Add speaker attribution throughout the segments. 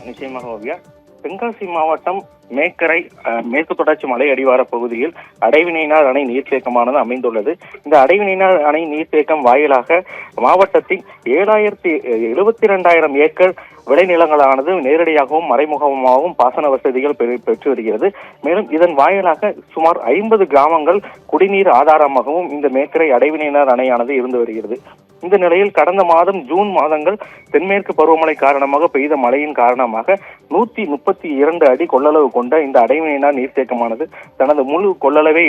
Speaker 1: நிச்சயமாக ஓவியா. தென்காசி மாவட்டம் மேக்கரை மேற்கு தொடர்ச்சி மலை அடிவார பகுதியில் அடைவினைனார் அணை நீர்த்தேக்கமானது அமைந்துள்ளது. இந்த அடைவினைனார் அணை நீர்த்தேக்கம் வாயிலாக மாவட்டத்தின் 72,000 ஏக்கர் விளைநிலங்களானது நேரடியாகவும் மறைமுகமாகவும் பாசன வசதிகள் பெற்று வருகிறது. மேலும் இதன் வாயிலாக சுமார் 50 கிராமங்கள் குடிநீர் ஆதாரமாகவும் இந்த மேக்கரை அடைவினைனார் அணையானது இருந்து வருகிறது. இந்த நிலையில் கடந்த மாதம் ஜூன் மாதங்கள் தென்மேற்கு பருவமழை காரணமாக பெய்த மழையின் காரணமாக 132 அடி கொள்ளளவு கொண்ட இந்த அடைவினைனார் நீர்த்தேக்கமானது தனது முழு கொள்ளளவை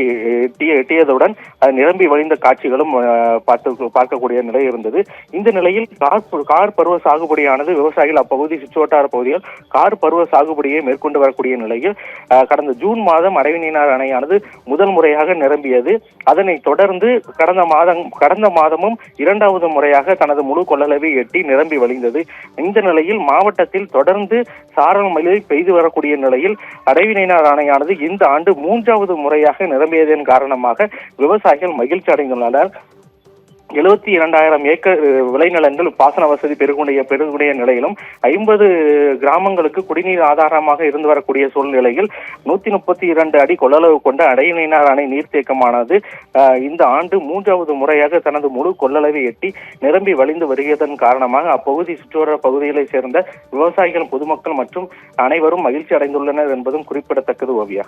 Speaker 1: எட்டியதுடன் அது நிரம்பி வழிந்த காட்சிகளும் பார்க்கக்கூடிய நிலை இருந்தது. இந்த நிலையில் கார் பருவ சாகுபடியானது விவசாயிகள் அப்பகுதி சுற்றுவட்டார பகுதிகள் கார் பருவ சாகுபடியை மேற்கொண்டு வரக்கூடிய நிலையில் கடந்த ஜூன் மாதம் அடைவினைனார் அணையானது முதல் முறையாக நிரம்பியது. அதனைத் தொடர்ந்து கடந்த மாதமும் இரண்டாவது முறையாக தனது முழு கொள்ளளவை எட்டி நிரம்பி வழிந்தது. இந்த நிலையில் மாவட்டத்தில் தொடர்ந்து சாரல் மழை பெய்து வரக்கூடிய நிலையில் அடைவினைனார் அணையானது இந்த ஆண்டு 3வது முறையாக நிரம்பியதன் காரணமாக விவசாயிகள் மகிழ்ச்சி அடைந்துள்ளனர். 72,000 ஏக்கர் விளைநிலங்கள் பாசன வசதி பெருகுடைய நிலையிலும் 50 கிராமங்களுக்கு குடிநீர் ஆதாரமாக இருந்து வரக்கூடிய சூழ்நிலையில் 132 அடி கொள்ளளவு கொண்ட அடைவினைனார் அணை நீர்த்தேக்கமானது இந்த ஆண்டு 3வது முறையாக தனது முழு கொள்ளளவை எட்டி நிரம்பி வழிந்து வருகிறதன் காரணமாக அப்பகுதி சுற்றுவர பகுதிகளை சேர்ந்த விவசாயிகள், பொதுமக்கள் மற்றும் அனைவரும் மகிழ்ச்சி அடைந்துள்ளனர் என்பதும் குறிப்பிடத்தக்கது ஓவியா.